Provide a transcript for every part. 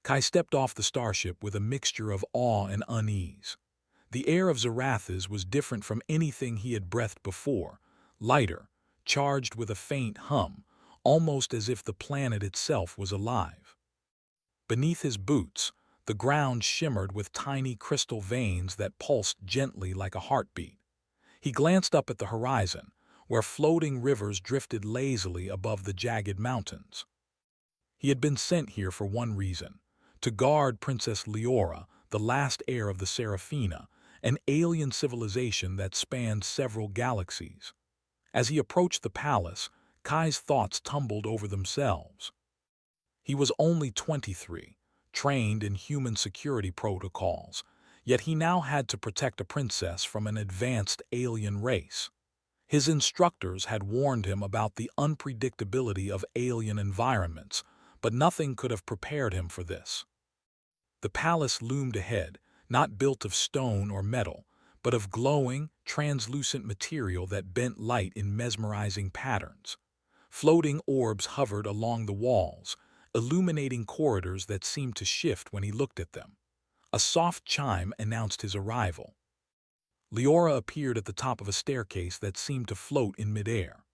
Kai stepped off the starship with a mixture of awe and unease. The air of Zarathas was different from anything he had breathed before, lighter, charged with a faint hum, almost as if the planet itself was alive. Beneath his boots, the ground shimmered with tiny crystal veins that pulsed gently like a heartbeat. He glanced up at the horizon, where floating rivers drifted lazily above the jagged mountains. He had been sent here for one reason: to guard Princess Leora, the last heir of the Seraphina, an alien civilization that spanned several galaxies. As he approached the palace, Kai's thoughts tumbled over themselves. He was only 23, trained in human security protocols, yet he now had to protect a princess from an advanced alien race. His instructors had warned him about the unpredictability of alien environments, but nothing could have prepared him for this. The palace loomed ahead, not built of stone or metal, but of glowing, translucent material that bent light in mesmerizing patterns. Floating orbs hovered along the walls, illuminating corridors that seemed to shift when he looked at them. A soft chime announced his arrival. Leora appeared at the top of a staircase that seemed to float in midair.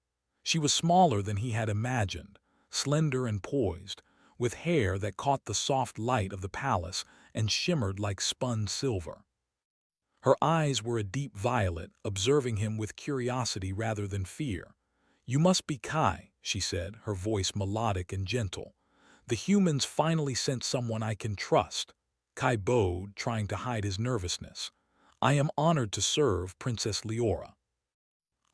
She was smaller than he had imagined, slender and poised, with hair that caught the soft light of the palace and shimmered like spun silver. Her eyes were a deep violet, observing him with curiosity rather than fear. "You must be Kai," she said, her voice melodic and gentle. "The humans finally sent someone I can trust." Kai bowed, trying to hide his nervousness. "I am honored to serve Princess Leora.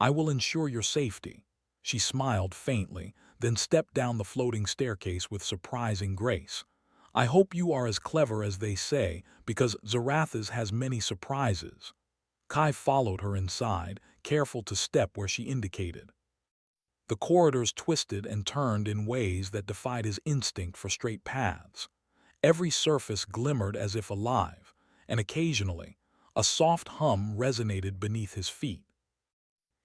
I will ensure your safety." She smiled faintly, then stepped down the floating staircase with surprising grace. "I hope you are as clever as they say, because Zarathas has many surprises." Kai followed her inside, careful to step where she indicated. The corridors twisted and turned in ways that defied his instinct for straight paths. Every surface glimmered as if alive, and occasionally, a soft hum resonated beneath his feet.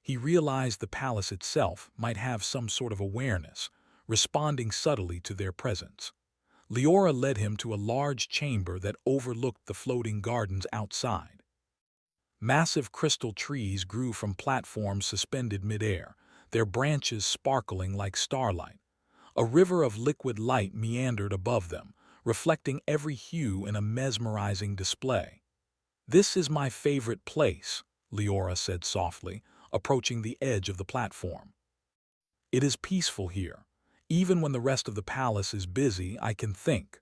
He realized the palace itself might have some sort of awareness, responding subtly to their presence. Leora led him to a large chamber that overlooked the floating gardens outside. Massive crystal trees grew from platforms suspended midair, their branches sparkling like starlight. A river of liquid light meandered above them, reflecting every hue in a mesmerizing display. "This is my favorite place," Leora said softly, approaching the edge of the platform. "It is peaceful here. Even when the rest of the palace is busy, I can think."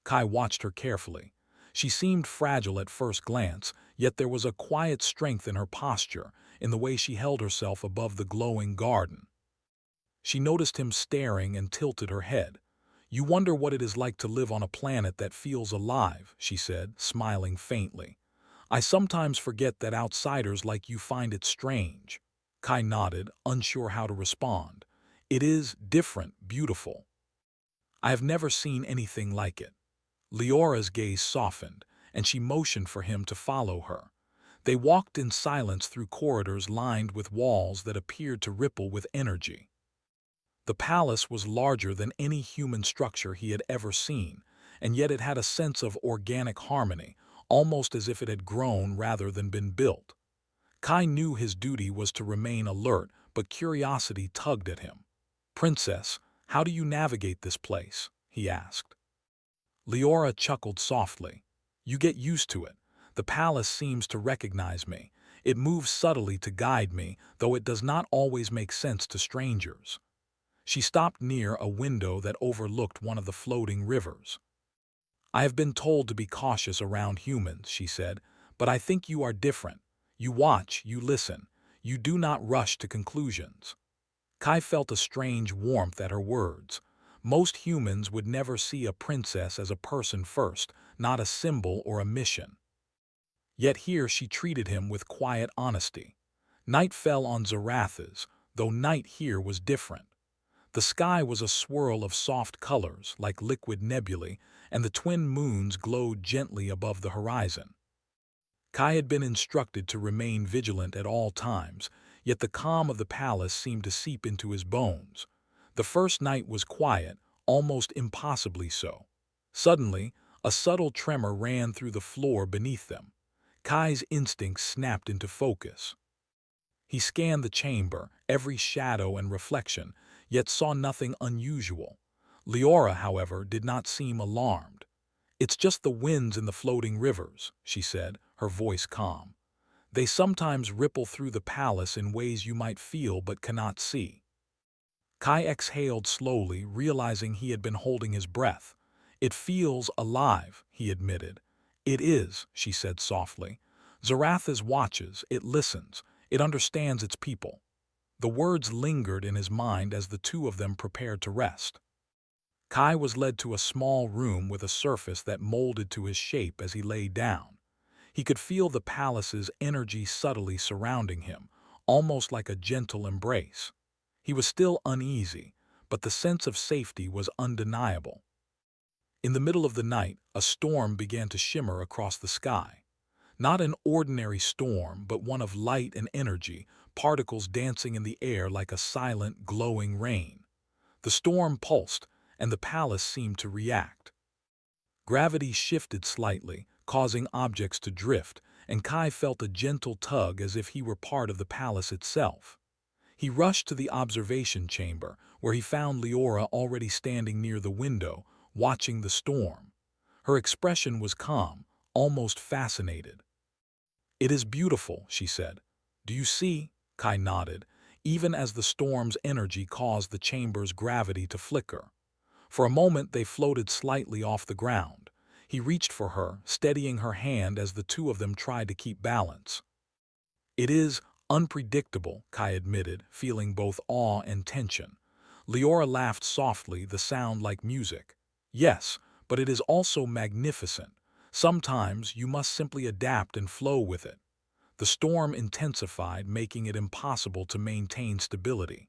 Kai watched her carefully. She seemed fragile at first glance, yet there was a quiet strength in her posture, in the way she held herself above the glowing garden. She noticed him staring and tilted her head. "You wonder what it is like to live on a planet that feels alive," she said, smiling faintly. "I sometimes forget that outsiders like you find it strange." Kai nodded, unsure how to respond. "It is different, beautiful. I have never seen anything like it." Leora's gaze softened, and she motioned for him to follow her. They walked in silence through corridors lined with walls that appeared to ripple with energy. The palace was larger than any human structure he had ever seen, and yet it had a sense of organic harmony, almost as if it had grown rather than been built. Kai knew his duty was to remain alert, but curiosity tugged at him. "Princess, how do you navigate this place?" he asked. Leora chuckled softly. "You get used to it. The palace seems to recognize me. It moves subtly to guide me, though it does not always make sense to strangers." She stopped near a window that overlooked one of the floating rivers. "I have been told to be cautious around humans," she said, "but I think you are different. You watch, you listen. You do not rush to conclusions." Kai felt a strange warmth at her words. Most humans would never see a princess as a person first, not a symbol or a mission. Yet here she treated him with quiet honesty. Night fell on Zarathas, though night here was different. The sky was a swirl of soft colors, like liquid nebulae, and the twin moons glowed gently above the horizon. Kai had been instructed to remain vigilant at all times, yet the calm of the palace seemed to seep into his bones. The first night was quiet, almost impossibly so. Suddenly, a subtle tremor ran through the floor beneath them. Kai's instincts snapped into focus. He scanned the chamber, every shadow and reflection, yet saw nothing unusual. Leora, however, did not seem alarmed. "It's just the winds in the floating rivers," she said, her voice calm. "They sometimes ripple through the palace in ways you might feel but cannot see." Kai exhaled slowly, realizing he had been holding his breath. "It feels alive," he admitted. "It is," she said softly. "Zarathas watches, it listens, it understands its people." The words lingered in his mind as the two of them prepared to rest. Kai was led to a small room with a surface that molded to his shape as he lay down. He could feel the palace's energy subtly surrounding him, almost like a gentle embrace. He was still uneasy, but the sense of safety was undeniable. In the middle of the night, a storm began to shimmer across the sky. Not an ordinary storm, but one of light and energy, particles dancing in the air like a silent, glowing rain. The storm pulsed, and the palace seemed to react. Gravity shifted slightly, causing objects to drift, and Kai felt a gentle tug as if he were part of the palace itself. He rushed to the observation chamber, where he found Leora already standing near the window, watching the storm. Her expression was calm, almost fascinated. "It is beautiful," she said. "Do you see?" Kai nodded, even as the storm's energy caused the chamber's gravity to flicker. For a moment they floated slightly off the ground. He reached for her, steadying her hand as the two of them tried to keep balance. "It is unpredictable," Kai admitted, feeling both awe and tension. Leora laughed softly, the sound like music. "Yes, but it is also magnificent. Sometimes you must simply adapt and flow with it." The storm intensified, making it impossible to maintain stability.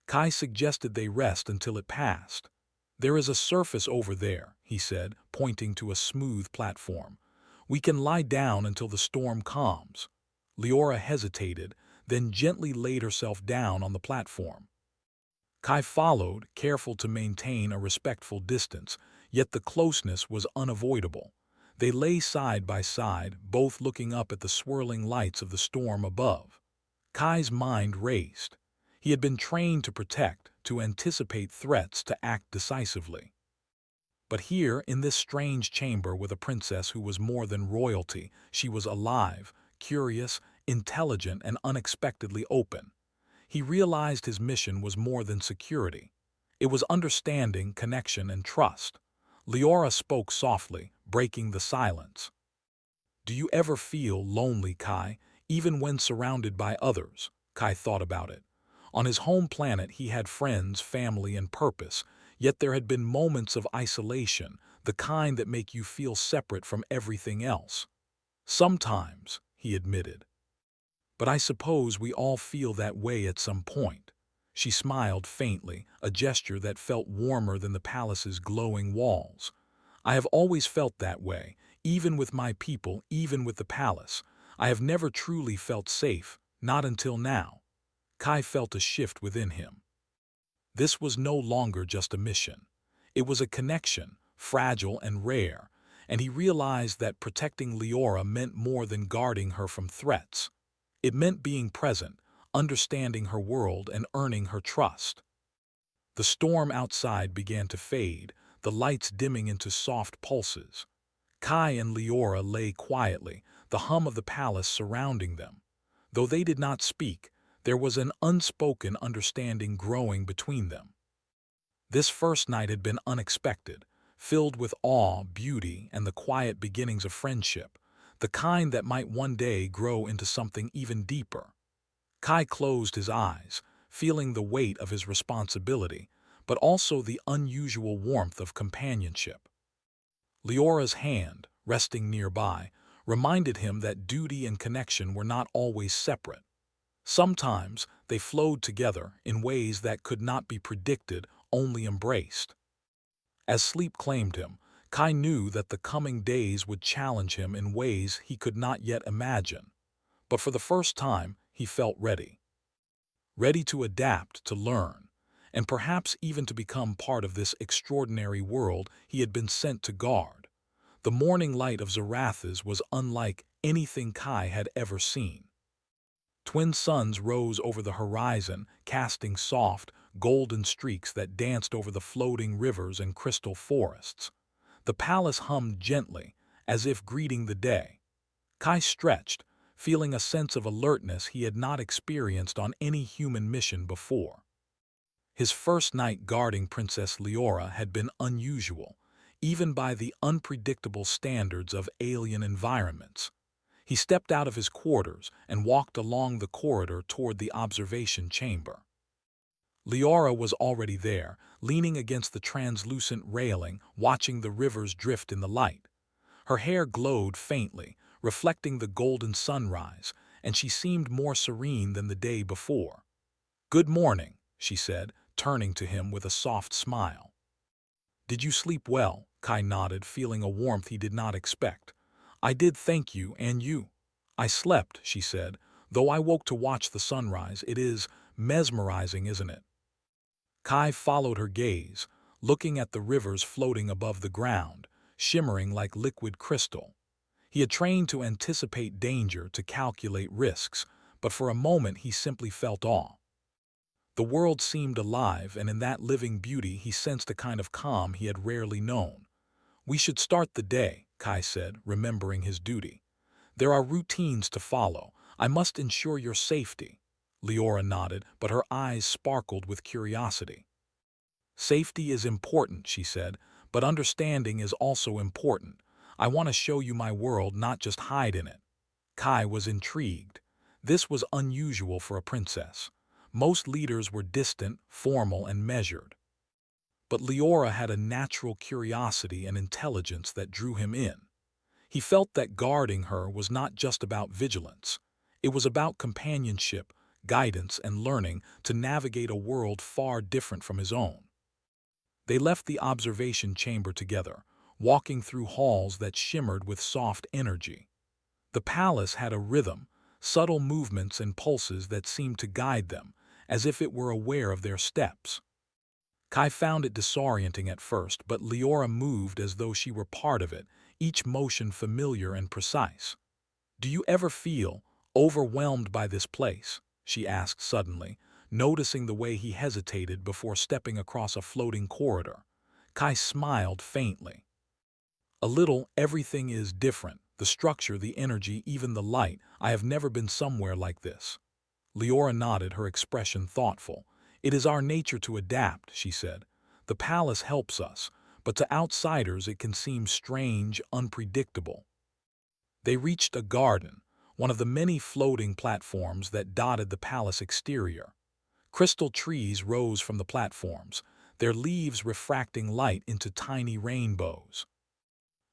Kai suggested they rest until it passed. "There is a surface over there," he said, pointing to a smooth platform. "We can lie down until the storm calms." Leora hesitated, then gently laid herself down on the platform. Kai followed, careful to maintain a respectful distance, yet the closeness was unavoidable. They lay side by side, both looking up at the swirling lights of the storm above. Kai's mind raced. He had been trained to protect, to anticipate threats, to act decisively. But here, in this strange chamber with a princess who was more than royalty, she was alive, curious, intelligent, and unexpectedly open. He realized his mission was more than security. It was understanding, connection, and trust. Leora spoke softly, breaking the silence. "Do you ever feel lonely, Kai, even when surrounded by others?" Kai thought about it. On his home planet he had friends, family, and purpose, yet there had been moments of isolation, the kind that make you feel separate from everything else. "Sometimes," he admitted. "But I suppose we all feel that way at some point." She smiled faintly, a gesture that felt warmer than the palace's glowing walls. "I have always felt that way, even with my people, even with the palace. I have never truly felt safe, not until now." Kai felt a shift within him. This was no longer just a mission. It was a connection, fragile and rare, and he realized that protecting Leora meant more than guarding her from threats. It meant being present, understanding her world, and earning her trust. The storm outside began to fade, the lights dimming into soft pulses. Kai and Leora lay quietly, the hum of the palace surrounding them. Though they did not speak, there was an unspoken understanding growing between them. This first night had been unexpected, filled with awe, beauty, and the quiet beginnings of friendship, the kind that might one day grow into something even deeper. Kai closed his eyes, feeling the weight of his responsibility, but also the unusual warmth of companionship. Leora's hand, resting nearby, reminded him that duty and connection were not always separate. Sometimes they flowed together in ways that could not be predicted, only embraced. As sleep claimed him, Kai knew that the coming days would challenge him in ways he could not yet imagine. But for the first time, he felt ready. Ready to adapt, to learn. and perhaps even to become part of this extraordinary world he had been sent to guard. The morning light of Zarathas was unlike anything Kai had ever seen. Twin suns rose over the horizon, casting soft, golden streaks that danced over the floating rivers and crystal forests. The palace hummed gently, as if greeting the day. Kai stretched, feeling a sense of alertness he had not experienced on any human mission before. His first night guarding Princess Leora had been unusual, even by the unpredictable standards of alien environments. He stepped out of his quarters and walked along the corridor toward the observation chamber. Leora was already there, leaning against the translucent railing, watching the rivers drift in the light. Her hair glowed faintly, reflecting the golden sunrise, and she seemed more serene than the day before. "Good morning," she said, turning to him with a soft smile. "Did you sleep well?" Kai nodded, feeling a warmth he did not expect. "I did, thank you, and you?" "I slept," she said, "though I woke to watch the sunrise. It is mesmerizing, isn't it?" Kai followed her gaze, looking at the rivers floating above the ground, shimmering like liquid crystal. He had trained to anticipate danger, to calculate risks, but for a moment he simply felt awe. The world seemed alive, and in that living beauty he sensed a kind of calm he had rarely known. "We should start the day," Kai said, remembering his duty. "There are routines to follow. I must ensure your safety." Leora nodded, but her eyes sparkled with curiosity. "Safety is important," she said, "but understanding is also important. I want to show you my world, not just hide in it." Kai was intrigued. This was unusual for a princess. Most leaders were distant, formal, and measured. But Leora had a natural curiosity and intelligence that drew him in. He felt that guarding her was not just about vigilance. It was about companionship, guidance, and learning to navigate a world far different from his own. They left the observation chamber together, walking through halls that shimmered with soft energy. The palace had a rhythm, subtle movements and pulses that seemed to guide them, as if it were aware of their steps. Kai found it disorienting at first, but Leora moved as though she were part of it, each motion familiar and precise. "Do you ever feel overwhelmed by this place?" she asked suddenly, noticing the way he hesitated before stepping across a floating corridor. Kai smiled faintly. "A little. Everything is different. The structure, the energy, even the light. I have never been somewhere like this." Leora nodded, her expression thoughtful. "It is our nature to adapt," she said. "The palace helps us, but to outsiders it can seem strange, unpredictable." They reached a garden, one of the many floating platforms that dotted the palace exterior. Crystal trees rose from the platforms, their leaves refracting light into tiny rainbows.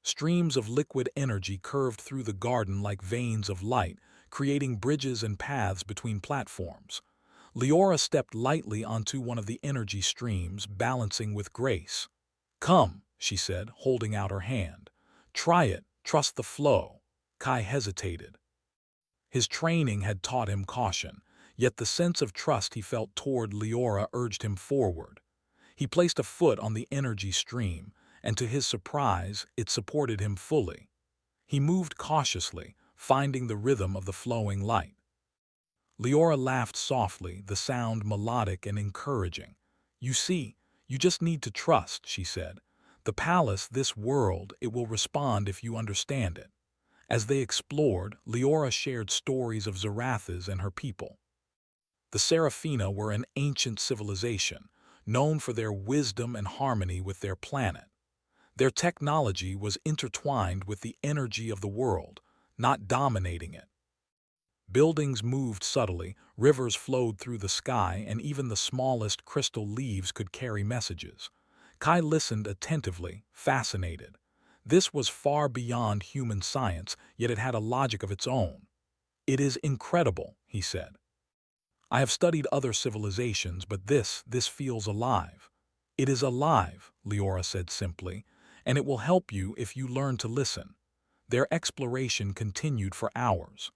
Streams of liquid energy curved through the garden like veins of light, creating bridges and paths between platforms. Leora stepped lightly onto one of the energy streams, balancing with grace. "Come," she said, holding out her hand. "Try it. Trust the flow." Kai hesitated. His training had taught him caution, yet the sense of trust he felt toward Leora urged him forward. He placed a foot on the energy stream, and to his surprise, it supported him fully. He moved cautiously, finding the rhythm of the flowing light. Leora laughed softly, the sound melodic and encouraging. "You see, you just need to trust," she said. "The palace, this world, it will respond if you understand it." As they explored, Leora shared stories of Zarathas and her people. The Seraphina were an ancient civilization, known for their wisdom and harmony with their planet. Their technology was intertwined with the energy of the world, not dominating it. Buildings moved subtly, rivers flowed through the sky, and even the smallest crystal leaves could carry messages. Kai listened attentively, fascinated. This was far beyond human science, yet it had a logic of its own. "It is incredible," he said. "I have studied other civilizations, but this feels alive." "It is alive," Leora said simply, "and it will help you if you learn to listen." Their exploration continued for hours.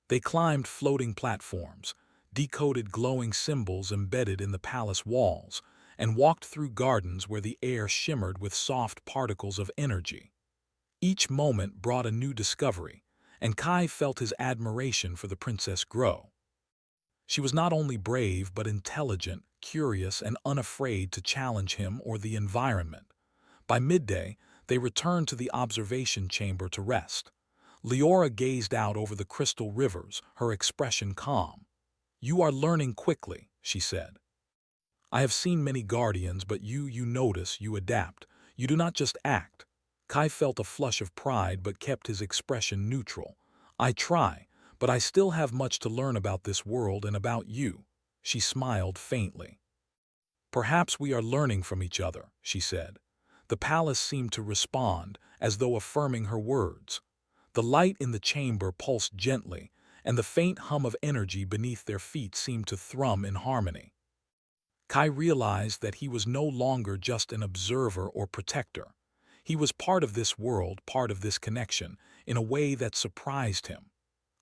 They climbed floating platforms, decoded glowing symbols embedded in the palace walls, and walked through gardens where the air shimmered with soft particles of energy. Each moment brought a new discovery, and Kai felt his admiration for the princess grow. She was not only brave but intelligent, curious, and unafraid to challenge him or the environment. By midday, they returned to the observation chamber to rest. Leora gazed out over the crystal rivers, her expression calm. "You are learning quickly," she said. "I have seen many guardians, but you notice, you adapt. You do not just act." Kai felt a flush of pride but kept his expression neutral. "I try, but I still have much to learn about this world and about you." She smiled faintly. "Perhaps we are learning from each other," she said. The palace seemed to respond, as though affirming her words. The light in the chamber pulsed gently, and the faint hum of energy beneath their feet seemed to thrum in harmony. Kai realized that he was no longer just an observer or protector. He was part of this world, part of this connection, in a way that surprised him.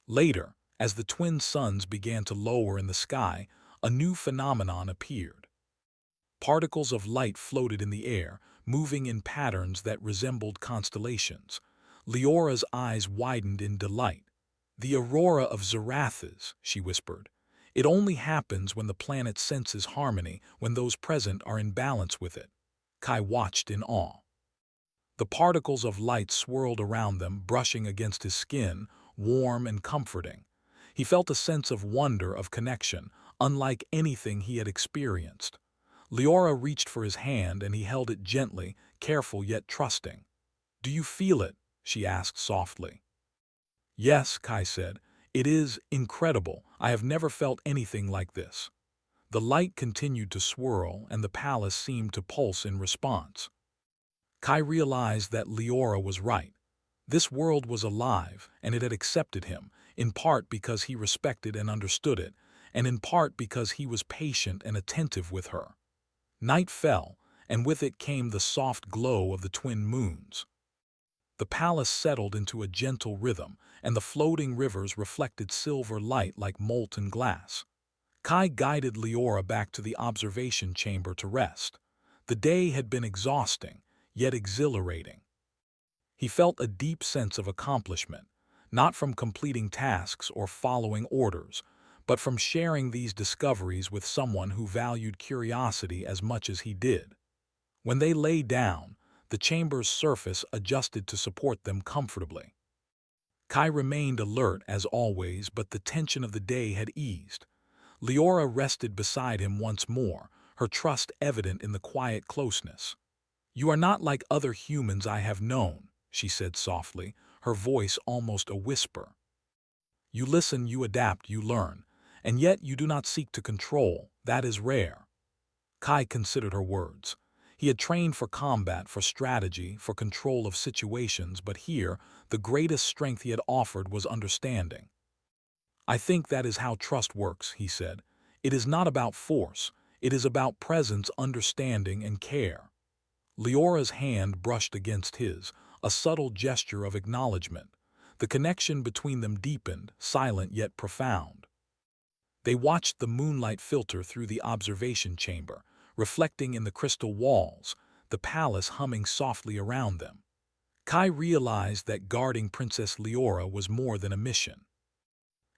Later, as the twin suns began to lower in the sky, a new phenomenon appeared. Particles of light floated in the air, moving in patterns that resembled constellations. Leora's eyes widened in delight. "The aurora of Zarathas," she whispered. "It only happens when the planet senses harmony, when those present are in balance with it." Kai watched in awe. The particles of light swirled around them, brushing against his skin, warm and comforting. He felt a sense of wonder, of connection, unlike anything he had experienced. Leora reached for his hand and he held it gently, careful yet trusting. "Do you feel it?" she asked softly. "Yes," Kai said. "It is incredible. I have never felt anything like this." The light continued to swirl, and the palace seemed to pulse in response. Kai realized that Leora was right. This world was alive, and it had accepted him, in part because he respected and understood it, and in part because he was patient and attentive with her. Night fell, and with it came the soft glow of the twin moons. The palace settled into a gentle rhythm, and the floating rivers reflected silver light like molten glass. Kai guided Leora back to the observation chamber to rest. The day had been exhausting, yet exhilarating. He felt a deep sense of accomplishment, not from completing tasks or following orders, but from sharing these discoveries with someone who valued curiosity as much as he did. When they lay down, the chamber's surface adjusted to support them comfortably. Kai remained alert as always, but the tension of the day had eased. Leora rested beside him once more, her trust evident in the quiet closeness. "You are not like other humans I have known," she said softly, her voice almost a whisper. "You listen, you adapt, you learn, and yet you do not seek to control. That is rare." Kai considered her words. He had trained for combat, for strategy, for control of situations, but here, the greatest strength he had offered was understanding. "I think that is how trust works," he said. "It is not about force. It is about presence, understanding, and care." Leora's hand brushed against his, a subtle gesture of acknowledgement. The connection between them deepened, silent yet profound. They watched the moonlight filter through the observation chamber, reflecting in the crystal walls, the palace humming softly around them. Kai realized that guarding Princess Leora was more than a mission.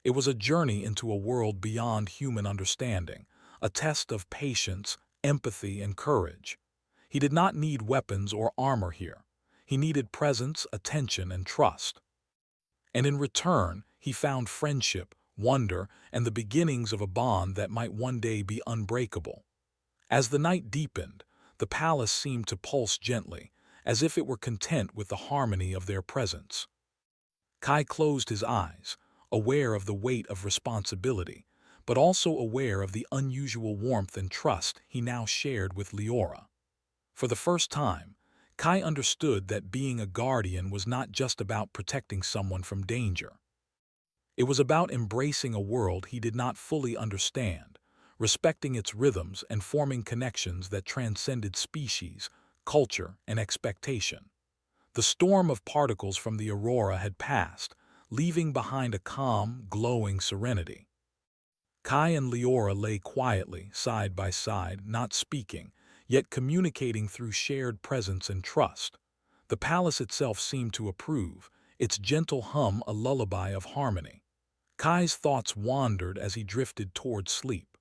It was a journey into a world beyond human understanding, a test of patience, empathy, and courage. He did not need weapons or armor here. He needed presence, attention, and trust. And in return, he found friendship, wonder, and the beginnings of a bond that might one day be unbreakable. As the night deepened, the palace seemed to pulse gently, as if it were content with the harmony of their presence. Kai closed his eyes, aware of the weight of responsibility, but also aware of the unusual warmth and trust he now shared with Leora. For the first time, Kai understood that being a guardian was not just about protecting someone from danger. It was about embracing a world he did not fully understand, respecting its rhythms and forming connections that transcended species, culture, and expectation. The storm of particles from the aurora had passed, leaving behind a calm, glowing serenity. Kai and Leora lay quietly, side by side, not speaking, yet communicating through shared presence and trust. The palace itself seemed to approve, its gentle hum a lullaby of harmony. Kai's thoughts wandered as he drifted toward sleep.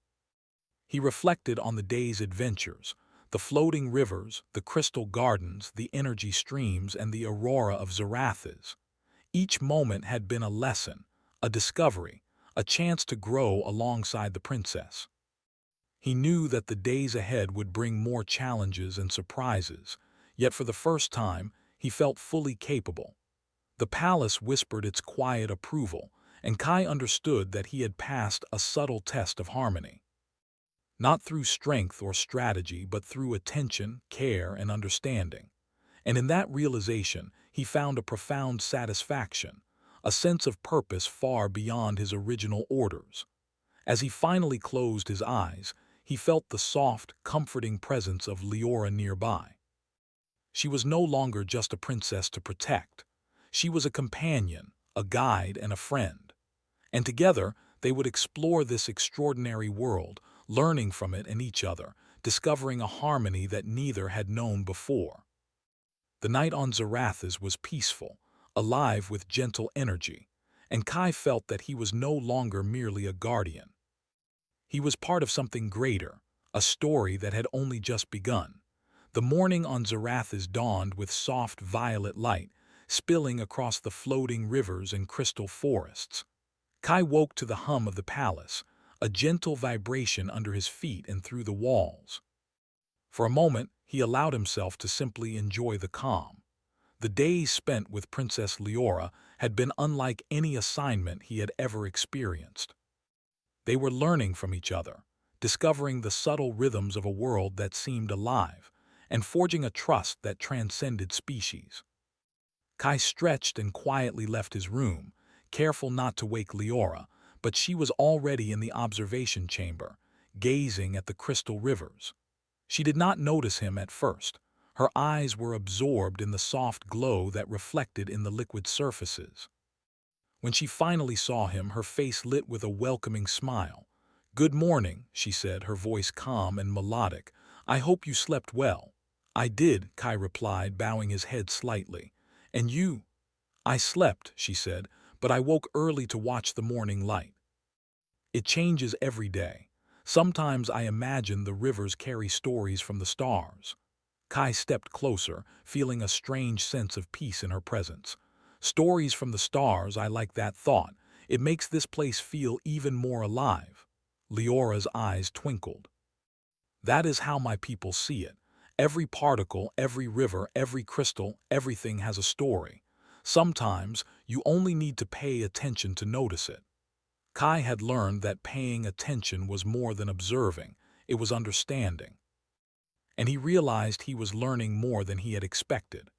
He reflected on the day's adventures, the floating rivers, the crystal gardens, the energy streams, and the aurora of Zarathas. Each moment had been a lesson, a discovery, a chance to grow alongside the princess. He knew that the days ahead would bring more challenges and surprises, yet for the first time, he felt fully capable. The palace whispered its quiet approval, and Kai understood that he had passed a subtle test of harmony. Not through strength or strategy, but through attention, care, and understanding. And in that realization, he found a profound satisfaction, a sense of purpose far beyond his original orders. As he finally closed his eyes, he felt the soft, comforting presence of Leora nearby. She was no longer just a princess to protect. She was a companion, a guide, and a friend. And together, they would explore this extraordinary world, learning from it and each other, discovering a harmony that neither had known before. The night on Zarathas was peaceful, alive with gentle energy, and Kai felt that he was no longer merely a guardian. He was part of something greater, a story that had only just begun. The morning on Zarathas dawned with soft violet light, spilling across the floating rivers and crystal forests. Kai woke to the hum of the palace, a gentle vibration under his feet and through the walls. For a moment, he allowed himself to simply enjoy the calm. The days spent with Princess Leora had been unlike any assignment he had ever experienced. They were learning from each other, discovering the subtle rhythms of a world that seemed alive, and forging a trust that transcended species. Kai stretched and quietly left his room, careful not to wake Leora, but she was already in the observation chamber, gazing at the crystal rivers. She did not notice him at first. Her eyes were absorbed in the soft glow that reflected in the liquid surfaces. When she finally saw him, her face lit with a welcoming smile. "Good morning," she said, her voice calm and melodic. "I hope you slept well." "I did," Kai replied, bowing his head slightly. "And you?" "I slept," she said, "but I woke early to watch the morning light. It changes every day. Sometimes I imagine the rivers carry stories from the stars." Kai stepped closer, feeling a strange sense of peace in her presence. "Stories from the stars, I like that thought. It makes this place feel even more alive." Leora's eyes twinkled. "That is how my people see it. Every particle, every river, every crystal, everything has a story. Sometimes you only need to pay attention to notice it." Kai had learned that paying attention was more than observing, it was understanding. And he realized he was learning more than he had expected.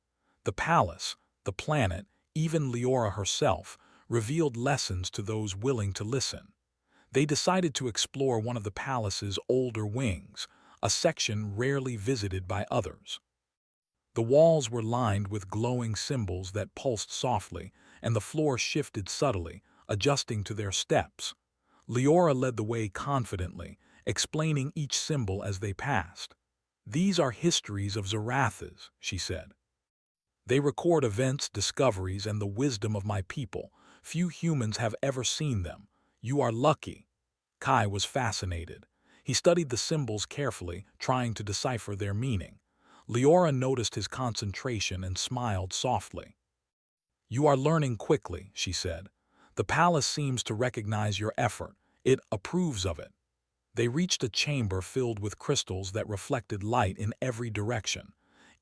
The palace, the planet, even Leora herself, revealed lessons to those willing to listen. They decided to explore one of the palace's older wings, a section rarely visited by others. The walls were lined with glowing symbols that pulsed softly, and the floor shifted subtly, adjusting to their steps. Leora led the way confidently, explaining each symbol as they passed. "These are histories of Zarathas," she said. "They record events, discoveries, and the wisdom of my people. Few humans have ever seen them. You are lucky." Kai was fascinated. He studied the symbols carefully, trying to decipher their meaning. Leora noticed his concentration and smiled softly. "You are learning quickly," she said. "The palace seems to recognize your effort. It approves of it." They reached a chamber filled with crystals that reflected light in every direction.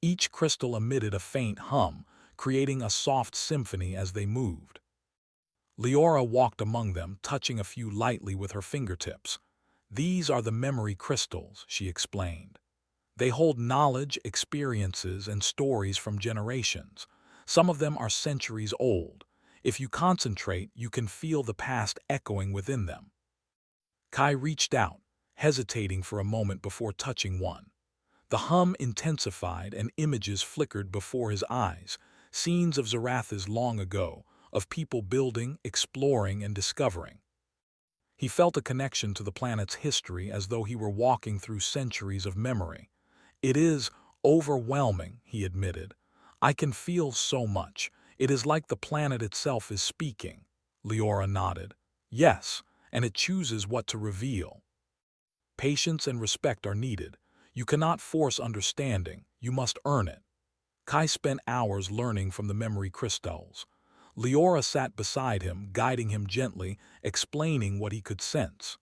Each crystal emitted a faint hum, creating a soft symphony as they moved. Leora walked among them, touching a few lightly with her fingertips. "These are the memory crystals," she explained. "They hold knowledge, experiences, and stories from generations. Some of them are centuries old. If you concentrate, you can feel the past echoing within them." Kai reached out, hesitating for a moment before touching one. The hum intensified and images flickered before his eyes, scenes of Zarathas long ago, of people building, exploring, and discovering. He felt a connection to the planet's history as though he were walking through centuries of memory. "It is overwhelming," he admitted. "I can feel so much. It is like the planet itself is speaking." Leora nodded. "Yes, and it chooses what to reveal. Patience and respect are needed. You cannot force understanding, you must earn it." Kai spent hours learning from the memory crystals. Leora sat beside him, guiding him gently, explaining what he could sense.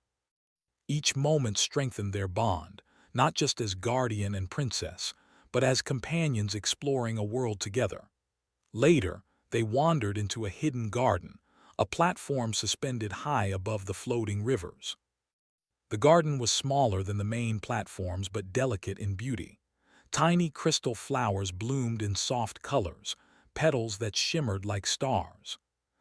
Each moment strengthened their bond, not just as guardian and princess, but as companions exploring a world together. Later, they wandered into a hidden garden, a platform suspended high above the floating rivers. The garden was smaller than the main platforms but delicate in beauty. Tiny crystal flowers bloomed in soft colors, petals that shimmered like stars.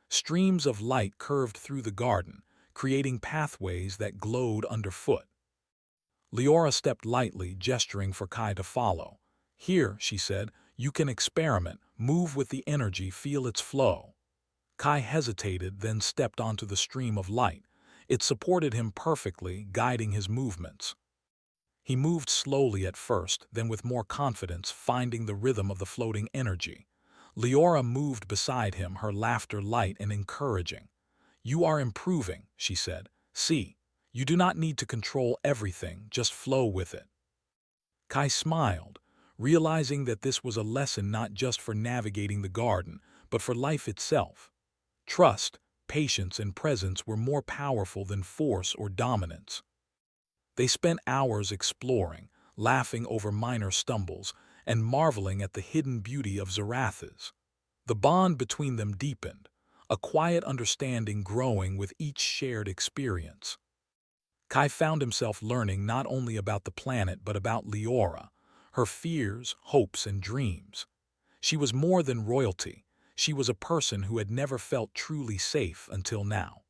Streams of light curved through the garden, creating pathways that glowed underfoot. Leora stepped lightly, gesturing for Kai to follow. "Here," she said, "you can experiment, move with the energy, feel its flow." Kai hesitated, then stepped onto the stream of light. It supported him perfectly, guiding his movements. He moved slowly at first, then with more confidence, finding the rhythm of the floating energy. Leora moved beside him, her laughter light and encouraging. "You are improving," she said. "See, you do not need to control everything, just flow with it." Kai smiled, realizing that this was a lesson not just for navigating the garden, but for life itself. Trust, patience, and presence were more powerful than force or dominance. They spent hours exploring, laughing over minor stumbles, and marveling at the hidden beauty of Zarathas. The bond between them deepened, a quiet understanding growing with each shared experience. Kai found himself learning not only about the planet but about Leora, her fears, hopes, and dreams. She was more than royalty. She was a person who had never felt truly safe until now.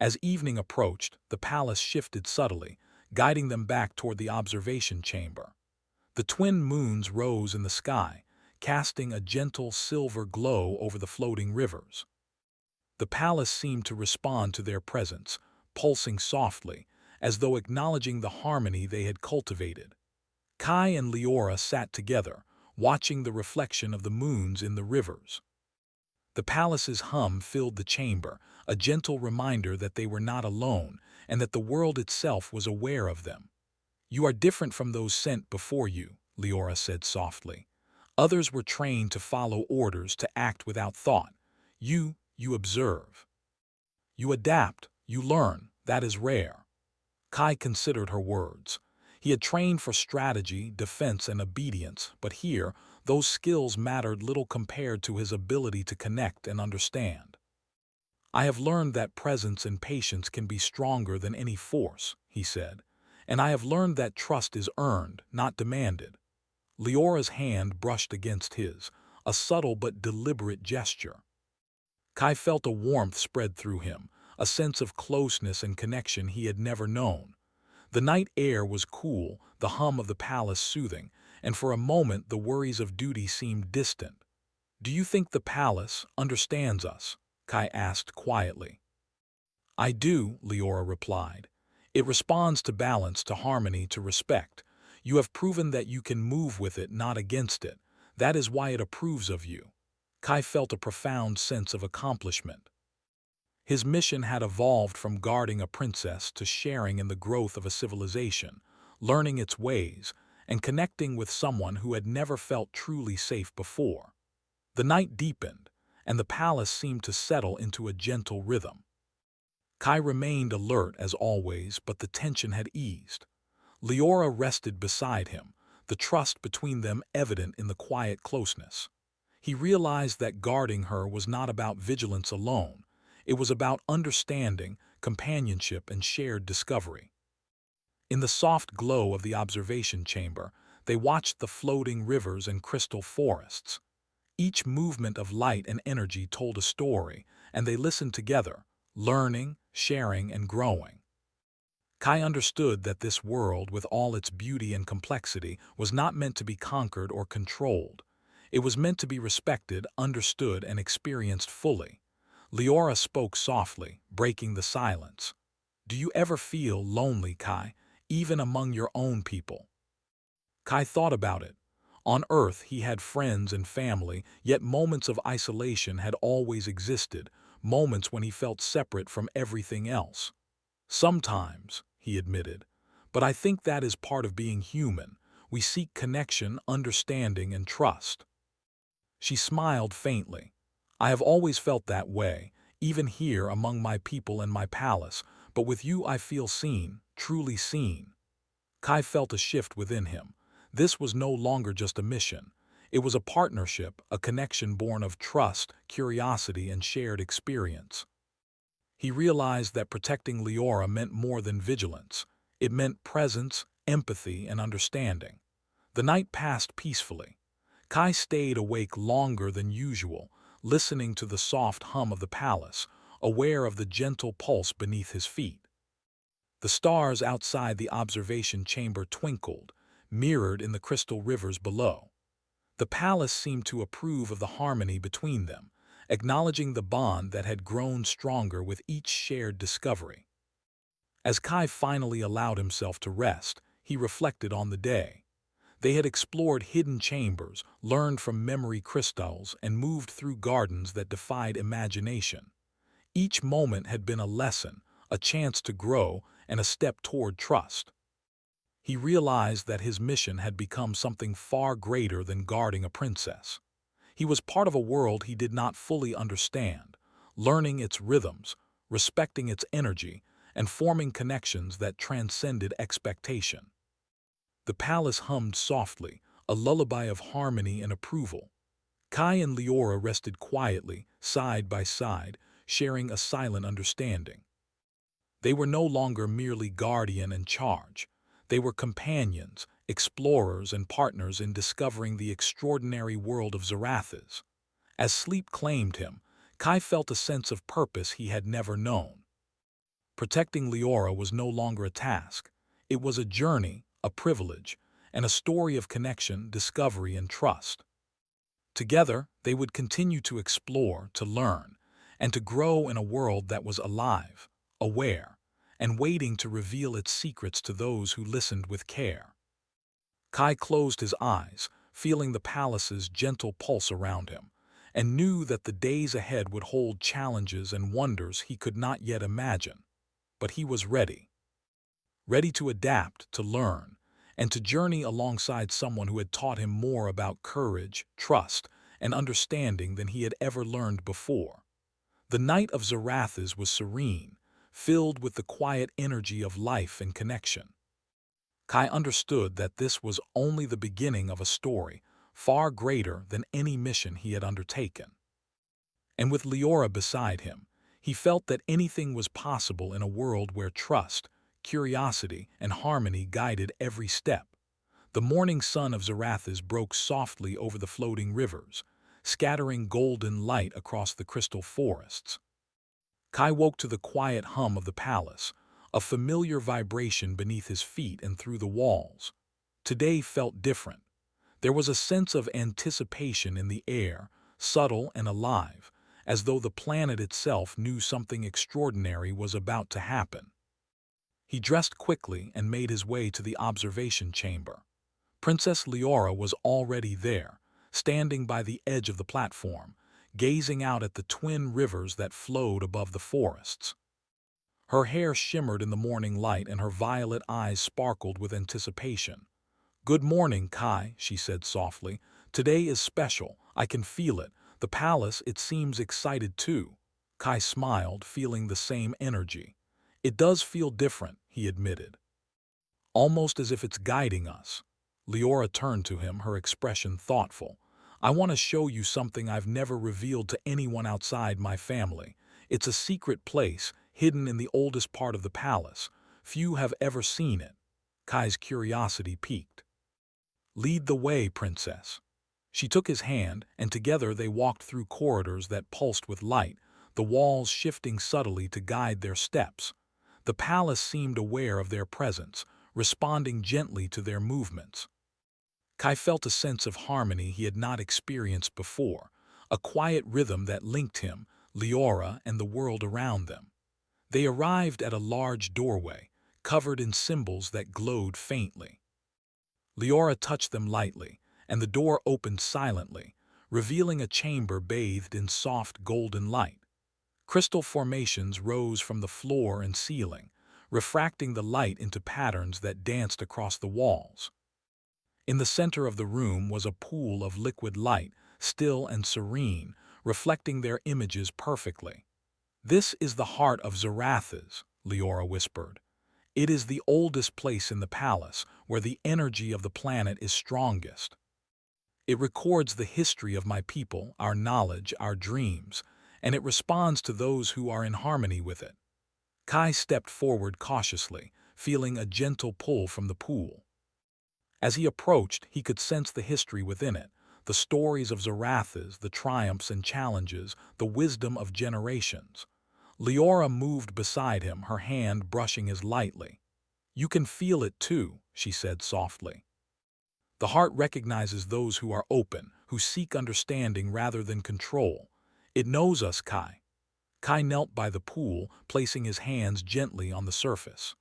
As evening approached, the palace shifted subtly, guiding them back toward the observation chamber. The twin moons rose in the sky, casting a gentle silver glow over the floating rivers. The palace seemed to respond to their presence, pulsing softly, as though acknowledging the harmony they had cultivated. Kai and Leora sat together, watching the reflection of the moons in the rivers. The palace's hum filled the chamber, a gentle reminder that they were not alone and that the world itself was aware of them. "You are different from those sent before you," Leora said softly. "Others were trained to follow orders, to act without thought. You observe. You adapt, you learn. That is rare." Kai considered her words. He had trained for strategy, defense, and obedience, but here, those skills mattered little compared to his ability to connect and understand. "I have learned that presence and patience can be stronger than any force," he said, "and I have learned that trust is earned, not demanded." Leora's hand brushed against his, a subtle but deliberate gesture. Kai felt a warmth spread through him, a sense of closeness and connection he had never known. The night air was cool, the hum of the palace soothing, and for a moment the worries of duty seemed distant. "Do you think the palace understands us?" Kai asked quietly. "I do," Leora replied. "It responds to balance, to harmony, to respect. You have proven that you can move with it, not against it. That is why it approves of you." Kai felt a profound sense of accomplishment. His mission had evolved from guarding a princess to sharing in the growth of a civilization, learning its ways, and connecting with someone who had never felt truly safe before. The night deepened, and the palace seemed to settle into a gentle rhythm. Kai remained alert as always, but the tension had eased. Leora rested beside him, the trust between them evident in the quiet closeness. He realized that guarding her was not about vigilance alone. It was about understanding, companionship, and shared discovery. In the soft glow of the observation chamber, they watched the floating rivers and crystal forests. Each movement of light and energy told a story, and they listened together, learning, sharing, and growing. Kai understood that this world, with all its beauty and complexity, was not meant to be conquered or controlled. It was meant to be respected, understood, and experienced fully. Leora spoke softly, breaking the silence. Do you ever feel lonely, Kai, even among your own people? Kai thought about it. On Earth, he had friends and family, yet moments of isolation had always existed, moments when he felt separate from everything else. Sometimes, he admitted, but I think that is part of being human. We seek connection, understanding, and trust. She smiled faintly. I have always felt that way, even here among my people and my palace, but with you I feel seen, truly seen. Kai felt a shift within him. This was no longer just a mission. It was a partnership, a connection born of trust, curiosity, and shared experience. He realized that protecting Leora meant more than vigilance. It meant presence, empathy, and understanding. The night passed peacefully. Kai stayed awake longer than usual, listening to the soft hum of the palace, aware of the gentle pulse beneath his feet. The stars outside the observation chamber twinkled, mirrored in the crystal rivers below. The palace seemed to approve of the harmony between them, acknowledging the bond that had grown stronger with each shared discovery. As Kai finally allowed himself to rest, he reflected on the day. They had explored hidden chambers, learned from memory crystals, and moved through gardens that defied imagination. Each moment had been a lesson, a chance to grow, and a step toward trust. He realized that his mission had become something far greater than guarding a princess. He was part of a world he did not fully understand, learning its rhythms, respecting its energy, and forming connections that transcended expectation. The palace hummed softly, a lullaby of harmony and approval. Kai and Leora rested quietly, side by side, sharing a silent understanding. They were no longer merely guardian and charge. They were companions, explorers, and partners in discovering the extraordinary world of Zarathas. As sleep claimed him, Kai felt a sense of purpose he had never known. Protecting Leora was no longer a task. It was a journey, a privilege, and a story of connection, discovery, and trust. Together, they would continue to explore, to learn, and to grow in a world that was alive, aware, and waiting to reveal its secrets to those who listened with care. Kai closed his eyes, feeling the palace's gentle pulse around him, and knew that the days ahead would hold challenges and wonders he could not yet imagine. But he was ready. Ready to adapt, to learn, and to journey alongside someone who had taught him more about courage, trust, and understanding than he had ever learned before. The night of Zarathas was serene, filled with the quiet energy of life and connection. Kai understood that this was only the beginning of a story far greater than any mission he had undertaken. And with Leora beside him, he felt that anything was possible in a world where trust, curiosity, and harmony guided every step. The morning sun of Zarathas broke softly over the floating rivers, scattering golden light across the crystal forests. Kai woke to the quiet hum of the palace, a familiar vibration beneath his feet and through the walls. Today felt different. There was a sense of anticipation in the air, subtle and alive, as though the planet itself knew something extraordinary was about to happen. He dressed quickly and made his way to the observation chamber. Princess Leora was already there, standing by the edge of the platform, gazing out at the twin rivers that flowed above the forests. Her hair shimmered in the morning light and her violet eyes sparkled with anticipation. "Good morning, Kai," she said softly. "Today is special. I can feel it. The palace, it seems excited too." Kai smiled, feeling the same energy. "It does feel different," he admitted. "Almost as if it's guiding us." Leora turned to him, her expression thoughtful. "I want to show you something I've never revealed to anyone outside my family. It's a secret place, hidden in the oldest part of the palace. Few have ever seen it." Kai's curiosity piqued. "Lead the way, princess." She took his hand, and together they walked through corridors that pulsed with light, the walls shifting subtly to guide their steps. The palace seemed aware of their presence, responding gently to their movements. Kai felt a sense of harmony he had not experienced before, a quiet rhythm that linked him, Leora, and the world around them. They arrived at a large doorway, covered in symbols that glowed faintly. Leora touched them lightly, and the door opened silently, revealing a chamber bathed in soft golden light. Crystal formations rose from the floor and ceiling, refracting the light into patterns that danced across the walls. In the center of the room was a pool of liquid light, still and serene, reflecting their images perfectly. "This is the heart of Zarathas," Leora whispered. "It is the oldest place in the palace, where the energy of the planet is strongest. It records the history of my people, our knowledge, our dreams, and it responds to those who are in harmony with it." Kai stepped forward cautiously, feeling a gentle pull from the pool. As he approached, he could sense the history within it, the stories of Zarathas, the triumphs and challenges, the wisdom of generations. Leora moved beside him, her hand brushing his lightly. "You can feel it too," she said softly. "The heart recognizes those who are open, who seek understanding rather than control. It knows us, Kai." Kai knelt by the pool, placing his hands gently on the surface.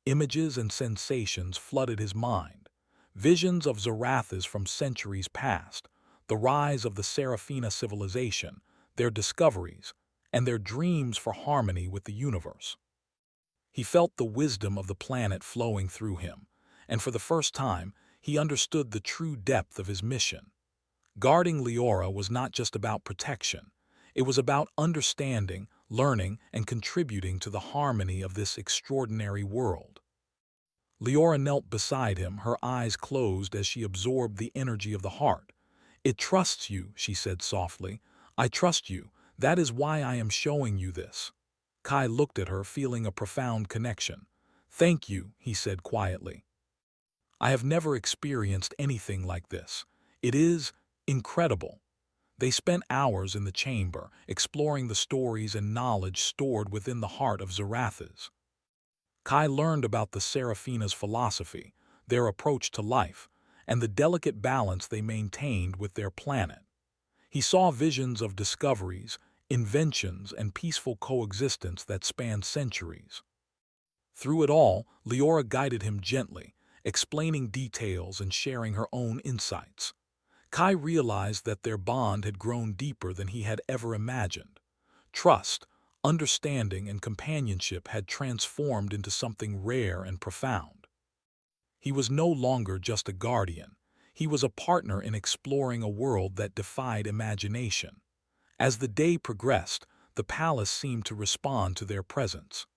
Images and sensations flooded his mind. Visions of Zarathas from centuries past, the rise of the Seraphina civilization, their discoveries, and their dreams for harmony with the universe. He felt the wisdom of the planet flowing through him, and for the first time, he understood the true depth of his mission. Guarding Leora was not just about protection. It was about understanding, learning, and contributing to the harmony of this extraordinary world. Leora knelt beside him, her eyes closed as she absorbed the energy of the heart. "It trusts you," she said softly. "I trust you. That is why I am showing you this." Kai looked at her, feeling a profound connection. "Thank you," he said quietly. "I have never experienced anything like this. It is incredible." They spent hours in the chamber, exploring the stories and knowledge stored within the heart of Zarathas. Kai learned about the Seraphina's philosophy, their approach to life, and the delicate balance they maintained with their planet. He saw visions of discoveries, inventions, and peaceful coexistence that spanned centuries. Through it all, Leora guided him gently, explaining details and sharing her own insights. Kai realized that their bond had grown deeper than he had ever imagined. Trust, understanding, and companionship had transformed into something rare and profound. He was no longer just a guardian. He was a partner in exploring a world that defied imagination. As the day progressed, the palace seemed to respond to their presence.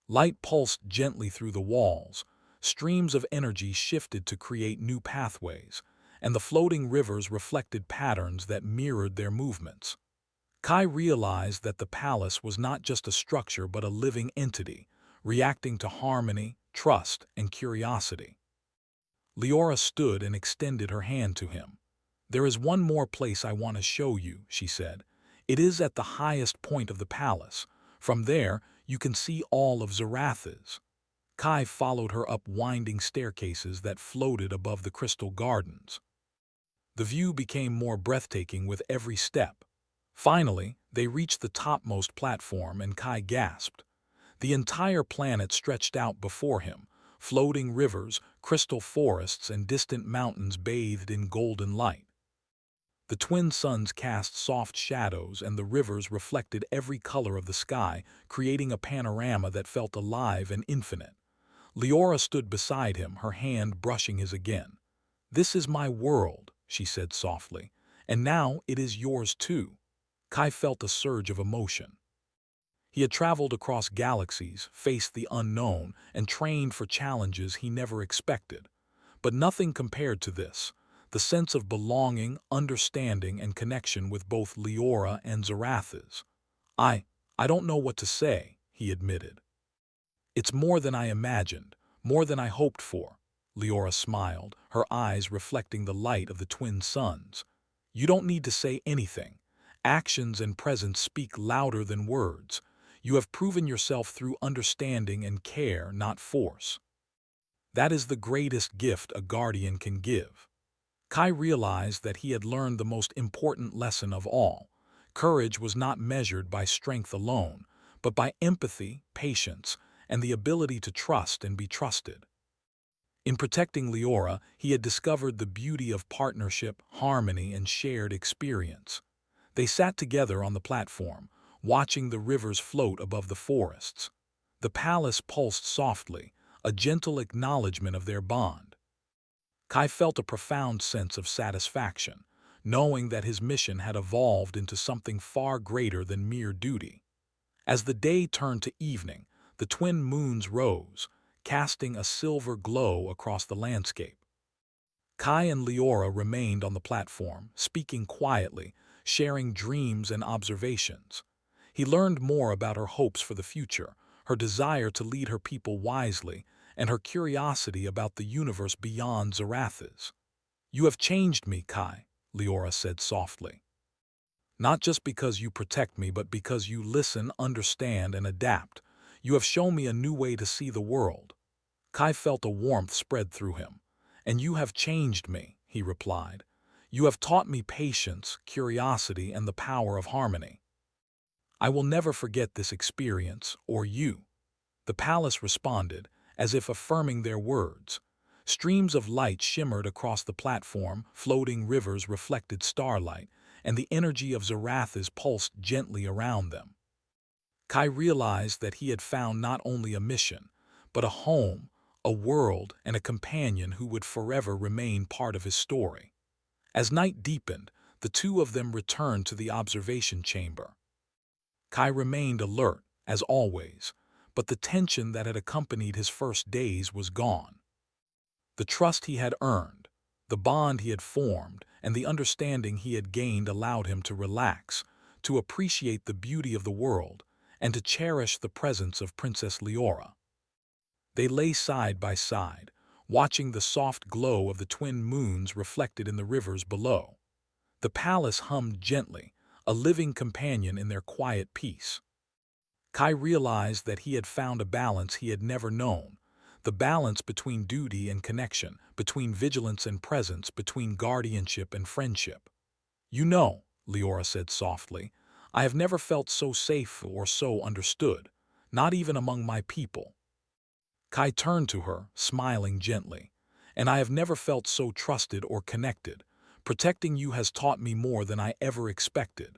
Light pulsed gently through the walls, streams of energy shifted to create new pathways, and the floating rivers reflected patterns that mirrored their movements. Kai realized that the palace was not just a structure but a living entity, reacting to harmony, trust, and curiosity. Leora stood and extended her hand to him. "There is one more place I want to show you," she said. "It is at the highest point of the palace. From there, you can see all of Zarathas." Kai followed her up winding staircases that floated above the crystal gardens. The view became more breathtaking with every step. Finally, they reached the topmost platform and Kai gasped. The entire planet stretched out before him, floating rivers, crystal forests, and distant mountains bathed in golden light. The twin suns cast soft shadows and the rivers reflected every color of the sky, creating a panorama that felt alive and infinite. Leora stood beside him, her hand brushing his again. "This is my world," she said softly, "and now it is yours too." Kai felt a surge of emotion. He had traveled across galaxies, faced the unknown, and trained for challenges he never expected. But nothing compared to this, the sense of belonging, understanding, and connection with both Leora and Zarathas. I don't know what to say," he admitted. "It's more than I imagined, more than I hoped for." Leora smiled, her eyes reflecting the light of the twin suns. "You don't need to say anything. Actions and presence speak louder than words. You have proven yourself through understanding and care, not force. That is the greatest gift a guardian can give." Kai realized that he had learned the most important lesson of all. Courage was not measured by strength alone, but by empathy, patience, and the ability to trust and be trusted. In protecting Leora, he had discovered the beauty of partnership, harmony, and shared experience. They sat together on the platform, watching the rivers float above the forests. The palace pulsed softly, a gentle acknowledgement of their bond. Kai felt a profound sense of satisfaction, knowing that his mission had evolved into something far greater than mere duty. As the day turned to evening, the twin moons rose, casting a silver glow across the landscape. Kai and Leora remained on the platform, speaking quietly, sharing dreams and observations. He learned more about her hopes for the future, her desire to lead her people wisely, and her curiosity about the universe beyond Zarathas. "You have changed me, Kai," Leora said softly. "Not just because you protect me, but because you listen, understand, and adapt. You have shown me a new way to see the world." Kai felt a warmth spread through him. "And you have changed me," he replied. "You have taught me patience, curiosity, and the power of harmony. I will never forget this experience, or you." The palace responded, as if affirming their words. Streams of light shimmered across the platform, floating rivers reflected starlight, and the energy of Zarathas pulsed gently around them. Kai realized that he had found not only a mission, but a home, a world, and a companion who would forever remain part of his story. As night deepened, the two of them returned to the observation chamber. Kai remained alert, as always, but the tension that had accompanied his first days was gone. The trust he had earned, the bond he had formed, and the understanding he had gained allowed him to relax, to appreciate the beauty of the world, and to cherish the presence of Princess Leora. They lay side by side, watching the soft glow of the twin moons reflected in the rivers below. The palace hummed gently, a living companion in their quiet peace. Kai realized that he had found a balance he had never known, the balance between duty and connection, between vigilance and presence, between guardianship and friendship. "You know," Leora said softly, "I have never felt so safe or so understood, not even among my people." Kai turned to her, smiling gently. "And I have never felt so trusted or connected. Protecting you has taught me more than I ever expected."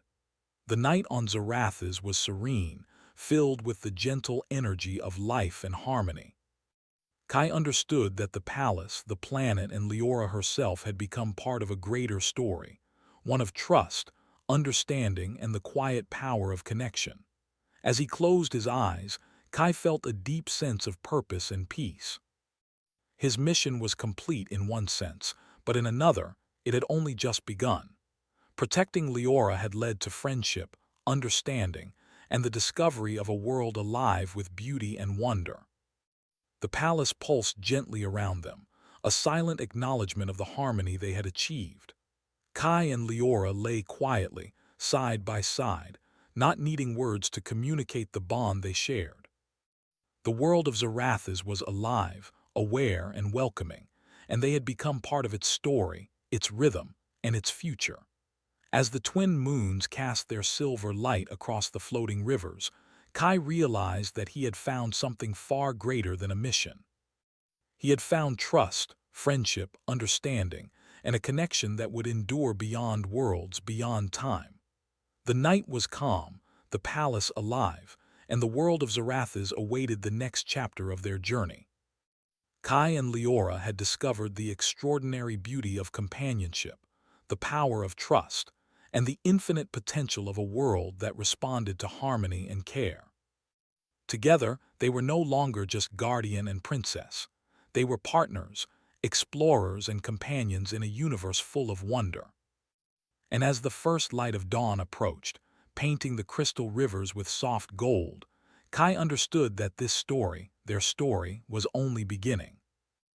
The night on Zarathas was serene, filled with the gentle energy of life and harmony. Kai understood that the palace, the planet, and Leora herself had become part of a greater story, one of trust, understanding, and the quiet power of connection. As he closed his eyes, Kai felt a deep sense of purpose and peace. His mission was complete in one sense, but in another, it had only just begun. Protecting Leora had led to friendship, understanding, and the discovery of a world alive with beauty and wonder. The palace pulsed gently around them, a silent acknowledgement of the harmony they had achieved. Kai and Leora lay quietly, side by side, not needing words to communicate the bond they shared. The world of Zarathas was alive, aware, and welcoming, and they had become part of its story, its rhythm, and its future. As the twin moons cast their silver light across the floating rivers, Kai realized that he had found something far greater than a mission. He had found trust, friendship, understanding, and a connection that would endure beyond worlds, beyond time. The night was calm, the palace alive, and the world of Zarathas awaited the next chapter of their journey. Kai and Leora had discovered the extraordinary beauty of companionship, the power of trust, and the infinite potential of a world that responded to harmony and care. Together, they were no longer just guardian and princess. They were partners, explorers, and companions in a universe full of wonder. And as the first light of dawn approached, painting the crystal rivers with soft gold, Kai understood that this story, their story, was only beginning.